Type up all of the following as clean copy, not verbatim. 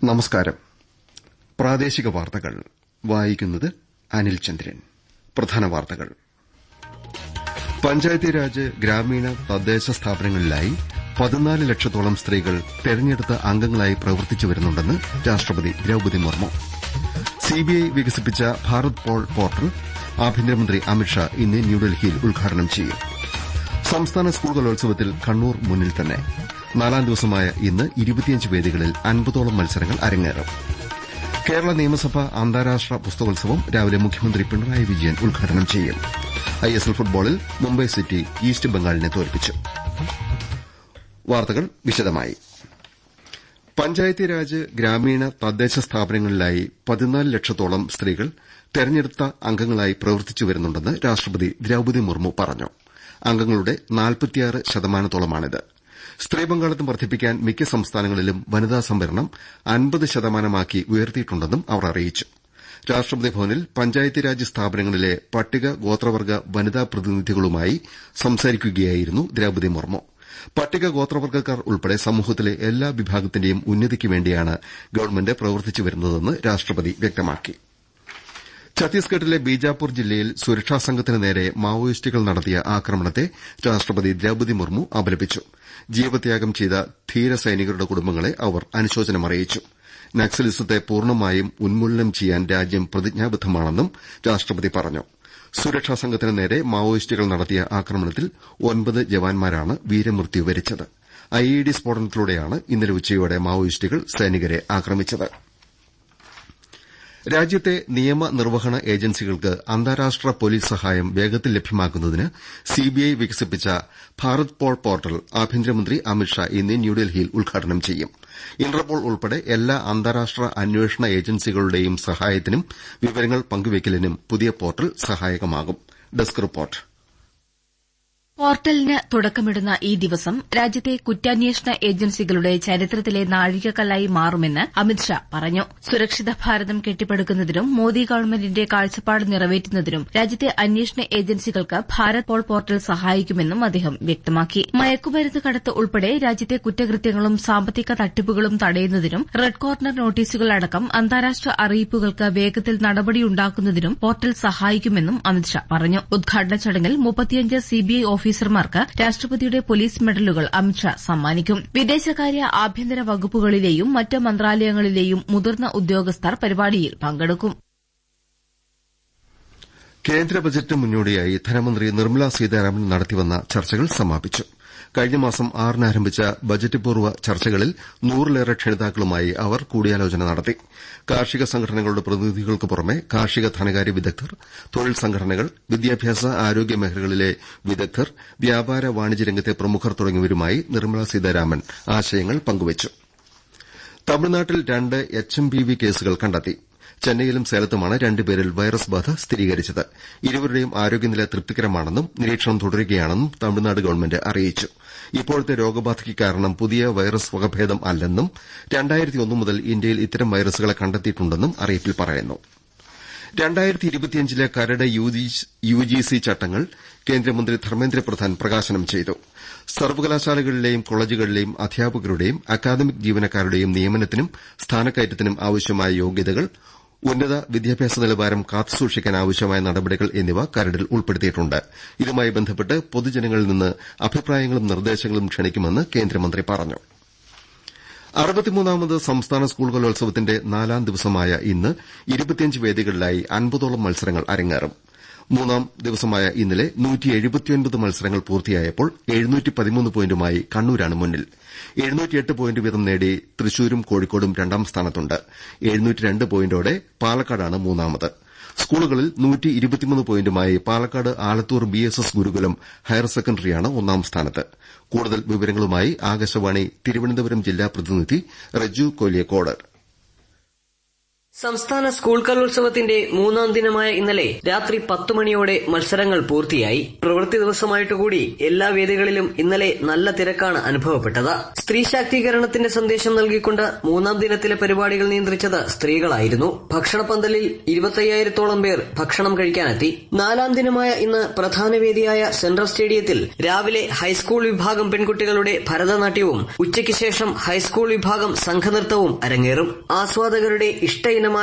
നമസ്കാരം. പ്രാദേശിക വാർത്തകൾ വായിക്കുന്നത് അനിൽ ചന്ദ്രൻ. പ്രധാന വാർത്തകൾ. പഞ്ചായത്തി രാജ് ഗ്രാമീണ തദ്ദേശ സ്ഥാപനങ്ങളിലായി 14 ലക്ഷത്തോളം സ്ത്രീകൾ തെരഞ്ഞെടുത്ത അംഗങ്ങളായി പ്രവർത്തിച്ചു വരുന്നുണ്ടെന്ന് രാഷ്ട്രപതി ദ്രൌപദി മുർമു. സിബിഐ വികസിപ്പിച്ച ഭാരത് പോൾ പോർട്ടൽ ആഭ്യന്തരമന്ത്രി അമിത്ഷാ ഇന്ന് ന്യൂഡൽഹിയിൽ ഉദ്ഘാടനം ചെയ്യും. സംസ്ഥാന സ്കൂൾ കലോത്സവത്തിൽ കണ്ണൂർ മുന്നിൽ തന്നെ. 4ാം ദിവസമായ ഇന്ന് 25 വേദികളിൽ 50ഓളം മത്സരങ്ങൾ അരങ്ങേറും. കേരള നിയമസഭ അന്താരാഷ്ട്ര പുസ്തകോത്സവം രാവിലെ മുഖ്യമന്ത്രി പിണറായി വിജയൻ ഉദ്ഘാടനം ചെയ്യും. ഐഎസ്എൽ ഫുട്ബോളിൽ മുംബൈ സിറ്റി ഈസ്റ്റ് ബംഗാളിനെ തോൽപ്പിച്ചു. വാർത്തകൾ വിശദമായി. പഞ്ചായത്തി രാജ് ഗ്രാമീണ തദ്ദേശ സ്ഥാപനങ്ങളിലായി 14 ലക്ഷത്തോളം സ്ത്രീകൾ തെരഞ്ഞെടുത്ത അംഗങ്ങളായി പ്രവർത്തിച്ചു വരുന്നുണ്ടെന്ന് രാഷ്ട്രപതി ദ്രൌപദി മുർമു പറഞ്ഞു. അംഗങ്ങളുടെ 46%മാണിത്. സ്ത്രീ പങ്കാളിത്തം വർദ്ധിപ്പിക്കാൻ മിക്ക സംസ്ഥാനങ്ങളിലും വനിതാ സംവരണം 50%മാക്കി ഉയർത്തിയിട്ടുണ്ടെന്നും അവർ അറിയിച്ചു. രാഷ്ട്രപതി ഭവനിൽ പഞ്ചായത്തി രാജ് സ്ഥാപനങ്ങളിലെ പട്ടിക ഗോത്രവർഗ്ഗ വനിതാ പ്രതിനിധികളുമായി സംസാരിക്കുകയായിരുന്നു ദ്രൌപദി മുർമു. പട്ടിക ഗോത്രവർഗ്ഗക്കാർ ഉൾപ്പെടെ സമൂഹത്തിലെ എല്ലാ വിഭാഗത്തിന്റെയും ഉന്നതിക്ക് വേണ്ടിയാണ് ഗവൺമെന്റ് പ്രവർത്തിച്ചു വരുന്നതെന്ന് രാഷ്ട്രപതി വ്യക്തമാക്കി. ഛത്തീസ്ഗഡിലെ ബീജാപൂർ ജില്ലയിൽ സുരക്ഷാ സംഘത്തിന് നേരെ മാവോയിസ്റ്റുകൾ നടത്തിയ ആക്രമണത്തെ രാഷ്ട്രപതി ദ്രൌപദി മുർമു അപലപിച്ചു. ജീവത്യാഗം ചെയ്ത ധീര സൈനികരുടെ കുടുംബങ്ങളെ അവർ അനുശോചനം അറിയിച്ചു. നക്സലിസത്തെ പൂർണ്ണമായും ഉന്മൂലനം ചെയ്യാൻ രാജ്യം പ്രതിജ്ഞാബദ്ധമാണെന്നും രാഷ്ട്രപതി പറഞ്ഞു. സുരക്ഷാ സംഘത്തിന് നേരെ മാവോയിസ്റ്റുകൾ നടത്തിയ ആക്രമണത്തിൽ 9 ജവാന്മാരാണ് വീരമൃത്യു വരിച്ചത്. ഐഇഡി സ്ഫോടനത്തിലൂടെയാണ് ഇന്നലെ ഉച്ചയോടെ മാവോയിസ്റ്റുകൾ സൈനികരെ ആക്രമിച്ചത്. രാജ്യത്തെ നിയമനിർവഹണ ഏജൻസികൾക്ക് അന്താരാഷ്ട്ര പോലീസ് സഹായം വേഗത്തിൽ ലഭ്യമാക്കുന്നതിന് സിബിഐ വികസിപ്പിച്ച ഭാരത് പോൾ പോർട്ടൽ ആഭ്യന്തരമന്ത്രി അമിത്ഷാ ഇന്ന് ന്യൂഡൽഹിയിൽ ഉദ്ഘാടനം ചെയ്യും. ഇന്റർപോൾ ഉൾപ്പെടെ എല്ലാ അന്താരാഷ്ട്ര അന്വേഷണ ഏജൻസികളുടെയും സഹായത്തിനും വിവരങ്ങൾ പങ്കുവയ്ക്കലിനും പുതിയ പോർട്ടൽ സഹായകമാകും. Desk report. പോർട്ടലിന് തുടക്കമിടുന്ന ഈ ദിവസം രാജ്യത്തെ കുറ്റാന്വേഷണ ഏജൻസികളുടെ ചരിത്രത്തിലെ നാഴികക്കല്ലായി മാറുമെന്ന് അമിത്ഷാ പറഞ്ഞു. സുരക്ഷിത ഭാരതം കെട്ടിപ്പടുക്കുന്നതിനും മോദി ഗവൺമെന്റിന്റെ കാഴ്ചപ്പാട് നിറവേറ്റുന്നതിനും രാജ്യത്തെ അന്വേഷണ ഏജൻസികൾക്ക് ഭാരത് പോൾ പോർട്ടൽ സഹായിക്കുമെന്നും അദ്ദേഹം വ്യക്തമാക്കി. മയക്കുമരുന്ന് കടത്ത് ഉൾപ്പെടെ രാജ്യത്തെ കുറ്റകൃത്യങ്ങളും സാമ്പത്തിക തട്ടിപ്പുകളും തടയുന്നതിനും റെഡ് കോർണർ നോട്ടീസുകൾ അടക്കം അന്താരാഷ്ട്ര അറിയിപ്പുകൾക്ക് വേഗത്തിൽ നടപടിയുണ്ടാക്കുന്നതിനും പോർട്ടൽ സഹായിക്കുമെന്നും അമിത്ഷാ പറഞ്ഞു. ഉദ്ഘാടന ചടങ്ങിൽ 35 സിബിഐ ഓഫീസർമാർക്ക് രാഷ്ട്രപതിയുടെ പോലീസ് മെഡലുകൾ അമിത്ഷാ സമ്മാനിക്കും. വിദേശകാര്യ ആഭ്യന്തര വകുപ്പുകളിലെയും മറ്റ് മന്ത്രാലയങ്ങളിലെയും മുതിർന്ന ഉദ്യോഗസ്ഥർ പരിപാടിയിൽ പങ്കെടുക്കും. കേന്ദ്ര ബജറ്റിന് മുന്നോടിയായി ധനമന്ത്രി നിർമ്മലാ സീതാരാമൻ നടത്തിവന്ന ചർച്ചകൾ സമാപിച്ചു. കഴിഞ്ഞ മാസം 6-ന് ആരംഭിച്ച ബജറ്റ് പൂർവ്വ ചർച്ചകളിൽ 100ലേറെ ക്ഷണിതാക്കളുമായി അവർ കൂടിയാലോചന നടത്തി. കാർഷിക സംഘടനകളുടെ പ്രതിനിധികൾക്ക് പുറമെ കാർഷിക ധനകാര്യ വിദഗ്ധർ, തൊഴിൽ സംഘടനകൾ, വിദ്യാഭ്യാസ ആരോഗ്യ മേഖലകളിലെ വിദഗ്ധർ, വ്യാപാര വാണിജ്യ രംഗത്തെ പ്രമുഖർ തുടങ്ങിയവരുമായി നിർമ്മലാ സീതാരാമൻ ആശയങ്ങൾ പങ്കുവച്ചു. തമിഴ്നാട്ടിൽ 2 HMPV കേസുകൾ കണ്ടെത്തി. ചെന്നൈയിലും സേലത്തുമാണ് 2 പേരിൽ വൈറസ് ബാധ സ്ഥിരീകരിച്ചത്. ഇരുവരുടെയും ആരോഗ്യനില തൃപ്തികരമാണെന്നും നിരീക്ഷണം തുടരുകയാണെന്നും തമിഴ്നാട് ഗവൺമെന്റ് അറിയിച്ചു. ഇപ്പോഴത്തെ രോഗബാധയ്ക്ക് കാരണം പുതിയ വൈറസ് വകഭേദം അല്ലെന്നും 2001 മുതൽ ഇന്ത്യയിൽ ഇത്തരം വൈറസുകളെ കണ്ടെത്തിയിട്ടുണ്ടെന്നും അറിയിപ്പിൽ പറയുന്നു. 2025ലെ കരട് യുജിസി ചട്ടങ്ങൾ കേന്ദ്രമന്ത്രി ധർമ്മേന്ദ്ര പ്രധാൻ പ്രകാശനം ചെയ്തു. സർവകലാശാലകളിലെയും കോളേജുകളിലെയും അധ്യാപകരുടെയും അക്കാദമിക് ജീവനക്കാരുടെയും നിയമനത്തിനും സ്ഥാനക്കയറ്റത്തിനും ആവശ്യമായ യോഗ്യതകൾ, ഉന്നത വിദ്യാഭ്യാസ നിലവാരം കാത്തുസൂക്ഷിക്കാൻ ആവശ്യമായ നടപടികൾ എന്നിവ കരടിൽ ഉൾപ്പെടുത്തിയിട്ടുണ്ട്. ഇതുമായി ബന്ധപ്പെട്ട് പൊതുജനങ്ങളിൽ നിന്ന് അഭിപ്രായങ്ങളും നിർദ്ദേശങ്ങളും ക്ഷണിക്കുമെന്ന് കേന്ദ്രമന്ത്രി പറഞ്ഞു. 63ാമത് സംസ്ഥാന സ്കൂൾ കലോത്സവത്തിന്റെ 4ാം ദിവസമായ ഇന്ന് 25 വേദികളിലായി 50ഓളം മത്സരങ്ങൾ അരങ്ങേറും. 3ാം ദിവസമായ ഇന്നലെ 179 മത്സരങ്ങൾ പൂർത്തിയായപ്പോൾ 713 പോയിന്റുമായി കണ്ണൂരാണ് മുന്നിൽ. 708 പോയിന്റ് വീതം നേടി തൃശൂരും കോഴിക്കോടും 2ാം സ്ഥാനത്തുണ്ട്. 702 പോയിന്റോടെ പാലക്കാടാണ് 3ാമത്. സ്കൂളുകളിൽ 123 പോയിന്റുമായി പാലക്കാട് ആലത്തൂർ BSS ഗുരുകുലം ഹയർ സെക്കൻഡറിയാണ് 1ാം സ്ഥാനത്ത്. കൂടുതൽ വിവരങ്ങളുമായി ആകാശവാണി തിരുവനന്തപുരം ജില്ലാ പ്രതിനിധി റജു കോലിയക്കോട്. സംസ്ഥാന സ്കൂൾ കലോത്സവത്തിന്റെ 3ാം ദിനമായ ഇന്നലെ രാത്രി 10 മണിയോടെ മത്സരങ്ങൾ പൂർത്തിയായി. പ്രവൃത്തി ദിവസമായിട്ടുകൂടി എല്ലാ വേദികളിലും ഇന്നലെ നല്ല തിരക്കാണ് അനുഭവപ്പെട്ടത്. സ്ത്രീ ശാക്തീകരണത്തിന്റെ സന്ദേശം നൽകിക്കൊണ്ട് 3ാം ദിനത്തിലെ പരിപാടികൾ നിയന്ത്രിച്ചത് സ്ത്രീകളായിരുന്നു. ഭക്ഷണപന്തലിൽ 25,000-ഓളം പേർ ഭക്ഷണം കഴിക്കാനെത്തി. 4ാം ദിനമായ ഇന്ന് പ്രധാന വേദിയായ സെൻട്രൽ സ്റ്റേഡിയത്തിൽ രാവിലെ ഹൈസ്കൂൾ വിഭാഗം പെൺകുട്ടികളുടെ ഭരതനാട്യവും ഉച്ചയ്ക്ക് ശേഷം ഹൈസ്കൂൾ വിഭാഗം സംഘനൃത്തവും അരങ്ങേറും. ആസ്വാദകരുടെ ഇഷ്ട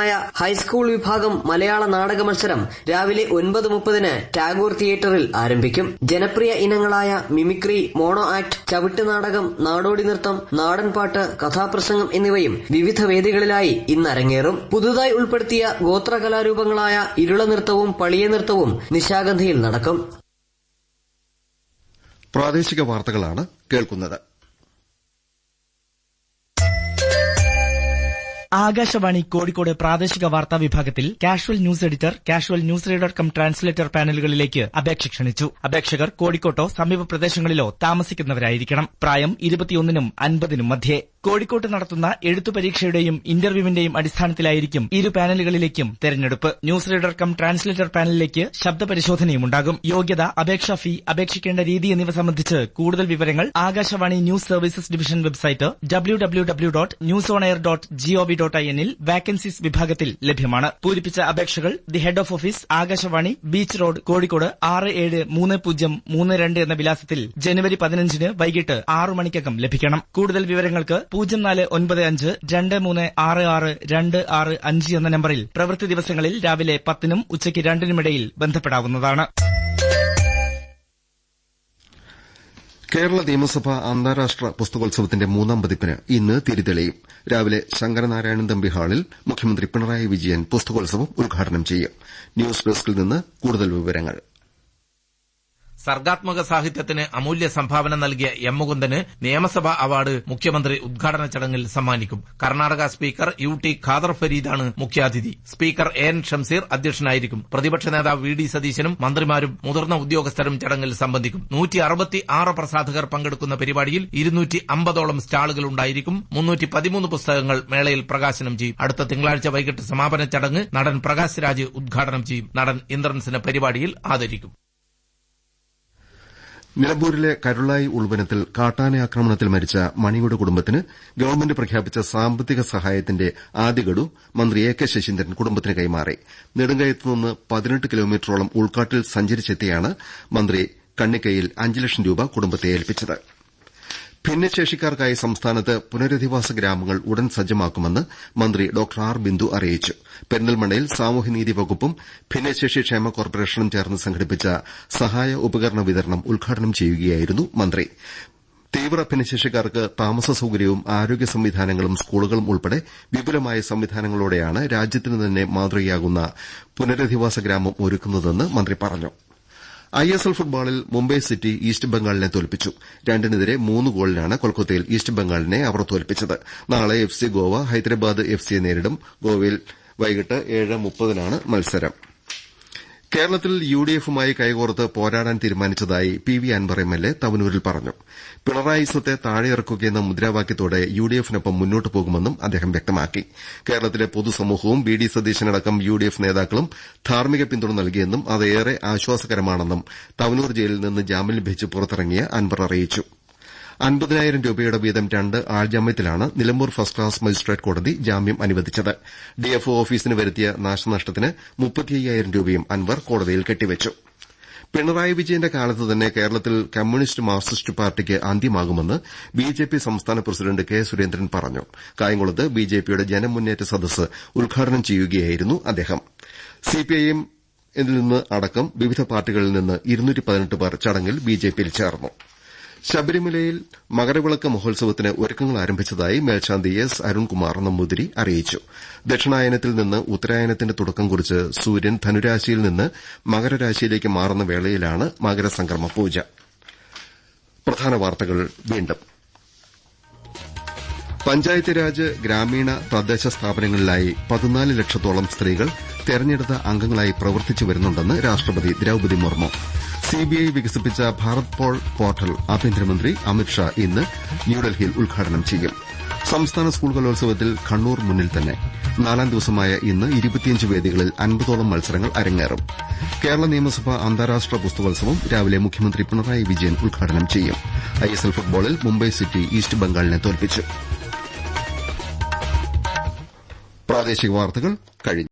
ഹൈസ്കൂൾ വിഭാഗം മലയാള നാടക മത്സരം രാവിലെ 9:30 ടാഗോർ തിയേറ്ററിൽ ആരംഭിക്കും. ജനപ്രിയ ഇനങ്ങളായ മിമിക്രി, മോണോ ആക്ട്, ചവിട്ട് നാടകം, നാടോടി നൃത്തം, നാടൻപാട്ട്, കഥാപ്രസംഗം എന്നിവയും വിവിധ വേദികളിലായി ഇന്ന് അരങ്ങേറും. പുതുതായി ഉൾപ്പെടുത്തിയ ഗോത്ര കലാരൂപങ്ങളായ ഇരുള നൃത്തവും പളിയ നൃത്തവും നിശാഗന്ധിയിൽ നടക്കും. പ്രാദേശിക വാർത്തകളാണ് കേൾക്കുന്നത്. ആകാശവാണി കോഴിക്കോട് പ്രാദേശിക വാർത്താ വിഭാഗത്തിൽ casual news editor, casual news reader cum translator പാനലുകളിലേക്ക് അപേക്ഷ ക്ഷണിച്ചു. അപേക്ഷകർ കോഴിക്കോട്ടോ സമീപ പ്രദേശങ്ങളിലോ താമസിക്കുന്നവരായിരിക്കണം. പ്രായം 21നും 50നും മധ്യേ. കോഴിക്കോട്ട് നടത്തുന്ന എഴുത്തു പരീക്ഷയുടെയും ഇന്റർവ്യൂവിന്റെയും അടിസ്ഥാനത്തിലായിരിക്കും ഇരു പാനലുകളിലേക്കും തെരഞ്ഞെടുപ്പ്. ന്യൂസ് റീഡർ കം ട്രാൻസ്ലേറ്റർ പാനലിലേക്ക് ശബ്ദപരിശോധനയുമുണ്ടാകും. യോഗ്യത, അപേക്ഷാ ഫീ, അപേക്ഷിക്കേണ്ട രീതി എന്നിവ സംബന്ധിച്ച് കൂടുതൽ വിവരങ്ങൾ Akashvani news services division website www.newsonair.gov.in ൽ വാക്കൻസീസ് വിഭാഗത്തിൽ ലഭ്യമാണ്. പൂരിപ്പിച്ച അപേക്ഷകൾ the head of office, Akashvani, beach road, Kozhikode 673032 എന്ന വിലാസത്തിൽ ജനുവരി 15 വൈകിട്ട് 6 മണിക്കകം ലഭിക്കണം. കൂടുതൽ വിവരങ്ങൾക്ക് 0495236626 എന്ന നമ്പറിൽ പ്രവൃത്തി ദിവസങ്ങളിൽ രാവിലെ 10നും ഉച്ചയ്ക്ക് 2നും ഇടയിൽ ബന്ധപ്പെടാവുന്നതാണ്. കേരള നിയമസഭാ അന്താരാഷ്ട്ര പുസ്തകോത്സവത്തിന്റെ 3ാം പതിപ്പിന് ഇന്ന് തിരിതെളിയും. രാവിലെ ശങ്കരനാരായണൻ തമ്പി ഹാളിൽ മുഖ്യമന്ത്രി പിണറായി വിജയൻ പുസ്തകോത്സവം ഉദ്ഘാടനം ചെയ്യും. ന്യൂസ് ഡെസ്കിൽ നിന്ന് കൂടുതൽ വിവരങ്ങൾ. സർഗാത്മക സാഹിത്യത്തിന് അമൂല്യ സംഭാവന നൽകിയ എം മുകുന്ദന് നിയമസഭാ അവാർഡ് മുഖ്യമന്ത്രി ഉദ്ഘാടന ചടങ്ങിൽ സമ്മാനിക്കും. കർണാടക സ്പീക്കർ UT ഖാദർ ഫരീദാണ് മുഖ്യാതിഥി. സ്പീക്കർ AN ഷംസീർ അധ്യക്ഷനായിരിക്കും. പ്രതിപക്ഷ നേതാവ് VD സതീശനും മന്ത്രിമാരും മുതിർന്ന ഉദ്യോഗസ്ഥരും ചടങ്ങിൽ സംബന്ധിക്കും. 166 പ്രസാധകർ പങ്കെടുക്കുന്ന പരിപാടിയിൽ 250ഓളം സ്റ്റാളുകൾ ഉണ്ടായിരിക്കും. 313 പുസ്തകങ്ങൾ മേളയിൽ പ്രകാശനം ചെയ്യും. അടുത്ത തിങ്കളാഴ്ച വൈകിട്ട് സമാപന ചടങ്ങ് നടൻ പ്രകാശ് രാജ് ഉദ്ഘാടനം ചെയ്യും. നടൻ ഇന്ദ്രൻസിനെ പരിപാടിയിൽ ആദരിക്കും. നിലമ്പൂരിലെ കരുളായി ഉൾവനത്തിൽ കാട്ടാന ആക്രമണത്തിൽ മരിച്ച മണിയുടെ കുടുംബത്തിന് ഗവൺമെന്റ് പ്രഖ്യാപിച്ച സാമ്പത്തിക സഹായത്തിന്റെ ആദ്യ ഗഡു മന്ത്രി AK ശശീന്ദ്രൻ കുടുംബത്തിന് കൈമാറി. നെടുങ്കയത്തുനിന്ന് 18 കിലോമീറ്ററോളം ഉൾക്കാട്ടിൽ സഞ്ചരിച്ചെത്തിയാണ് മന്ത്രി കണ്ണിക്കയിൽ 5 ലക്ഷം രൂപ കുടുംബത്തെ ഏൽപ്പിച്ചത്. ഭിന്നശേഷിക്കാർക്കായി സംസ്ഥാനത്ത് പുനരധിവാസ ഗ്രാമങ്ങൾ ഉടൻ സജ്ജമാക്കുമെന്ന് മന്ത്രി ഡോക്ടർ ആർ ബിന്ദു അറിയിച്ചു. പെരിന്തൽമണ്ണയിൽ സാമൂഹ്യനീതി വകുപ്പും ഭിന്നശേഷി ക്ഷേമ കോർപ്പറേഷനും ചേർന്ന് സംഘടിപ്പിച്ച സഹായ ഉപകരണ വിതരണം ഉദ്ഘാടനം ചെയ്യുകയായിരുന്നു മന്ത്രി. തീവ്ര ഭിന്നശേഷിക്കാർക്ക് താമസ സൌകര്യവും ആരോഗ്യ സംവിധാനങ്ങളും സ്കൂളുകളും ഉൾപ്പെടെ വിപുലമായ സംവിധാനങ്ങളോടെയാണ് രാജ്യത്തിന് തന്നെ മാതൃകയാകുന്ന പുനരധിവാസ ഗ്രാമം ഒരുക്കുന്നതെന്ന് മന്ത്രി പറഞ്ഞു. ISL ഫുട്ബോളിൽ മുംബൈ സിറ്റി ഈസ്റ്റ് ബംഗാളിനെ തോൽപ്പിച്ചു. 2-നെതിരെ 3 ഗോളിനാണ് കൊൽക്കത്തയിൽ ഈസ്റ്റ് ബംഗാളിനെ അവർ തോൽപ്പിച്ചത്. നാളെ FC ഗോവ ഹൈദരാബാദ് FCയെ നേരിടും. ഗോവയിൽ വൈകിട്ട് 7:30 മത്സരം. കേരളത്തിൽ UDFുമായി കൈകോർത്ത് പോരാടാൻ തീരുമാനിച്ചതായി PV അൻവർ MLA തവനൂരിൽ പറഞ്ഞു. പിണറായിസത്തെ താഴെയിറക്കുകയെന്ന മുദ്രാവാക്യത്തോടെ UDFിനൊപ്പം മുന്നോട്ട് പോകുമെന്നും അദ്ദേഹം വ്യക്തമാക്കി. കേരളത്തിലെ പൊതുസമൂഹവും BD സതീശനടക്കം UDF നേതാക്കളും ധാർമ്മിക പിന്തുണ നൽകിയെന്നും അതേറെ ആശ്വാസകരമാണെന്നും തവനൂർ ജയിലിൽ നിന്ന് ജാമ്യം ലഭിച്ച് പുറത്തിറങ്ങിയ അൻവർ അറിയിച്ചു. 50,000 രൂപയുടെ വീതം 2 ആൾജാമ്യത്തിലാണ് നിലമ്പൂർ ഫസ്റ്റ് ക്ലാസ് മജിസ്ട്രേറ്റ് കോടതി ജാമ്യം അനുവദിച്ചത്. DFO ഓഫീസിന് വരുത്തിയ നാശനഷ്ടത്തിന് 35,000 രൂപയും അൻവർ കോടതിയിൽ കെട്ടിവെച്ചു. പിണറായി വിജയന്റെ കാലത്ത് തന്നെ കേരളത്തിൽ കമ്മ്യൂണിസ്റ്റ് മാർക്സിസ്റ്റ് പാർട്ടിക്ക് അന്ത്യമാകുമെന്ന് BJP സംസ്ഥാന പ്രസിഡന്റ് K സുരേന്ദ്രൻ പറഞ്ഞു. കായംകുളത്ത് BJPയുടെ ജനമുന്നേറ്റ സദസ്സ് ഉദ്ഘാടനം ചെയ്യുകയായിരുന്നു അദ്ദേഹം. CPIM ൽ നിന്ന് അടക്കം വിവിധ പാർട്ടികളിൽ നിന്ന് 218 പേർ ചടങ്ങിൽ BJPയിൽ ചേർന്നു. ശബരിമലയിൽ മകരവിളക്ക് മഹോത്സവത്തിന് ഒരുക്കങ്ങൾ ആരംഭിച്ചതായി മേൽശാന്തി S അരുൺകുമാർ നമ്പൂതിരി അറിയിച്ചു. ദക്ഷിണായനത്തിൽ നിന്ന് ഉത്തരായനത്തിന്റെ തുടക്കം കുറിച്ച് സൂര്യൻ ധനുരാശിയിൽ നിന്ന് മകരരാശിയിലേക്ക് മാറുന്ന വേളയിലാണ് മകരസംക്രമ പൂജ. പ്രധാന വാർത്തകൾ വീണ്ടും. പഞ്ചായത്ത് രാജ് ഗ്രാമീണ തദ്ദേശ സ്ഥാപനങ്ങളിലായി 14 ലക്ഷത്തോളം സ്ത്രീകൾ തെരഞ്ഞെടുത്ത അംഗങ്ങളായി പ്രവർത്തിച്ചു വരുന്നുണ്ടെന്ന് രാഷ്ട്രപതി ദ്രൌപദി മുർമു. CBI വികസിപ്പിച്ച ഭാരത് പോൾ പോർട്ടൽ ആഭ്യന്തരമന്ത്രി അമിത്ഷാ ഇന്ന് ന്യൂഡൽഹിയിൽ ഉദ്ഘാടനം ചെയ്യും. സംസ്ഥാന സ്കൂൾ കലോത്സവത്തിൽ കണ്ണൂർ മുന്നിൽ തന്നെ 4ാം ദിവസമായ ഇന്ന് 25 വേദികളിൽ 50ഓളം മത്സരങ്ങൾ അരങ്ങേറും. കേരള നിയമസഭാ അന്താരാഷ്ട്ര പുസ്തകോത്സവം രാവിലെ മുഖ്യമന്ത്രി പിണറായി വിജയൻ ഉദ്ഘാടനം ചെയ്യും. ഐഎസ്എൽ ഫുട്ബോളിൽ മുംബൈ സിറ്റി ഈസ്റ്റ് ബംഗാളിനെ തോൽപ്പിച്ചു.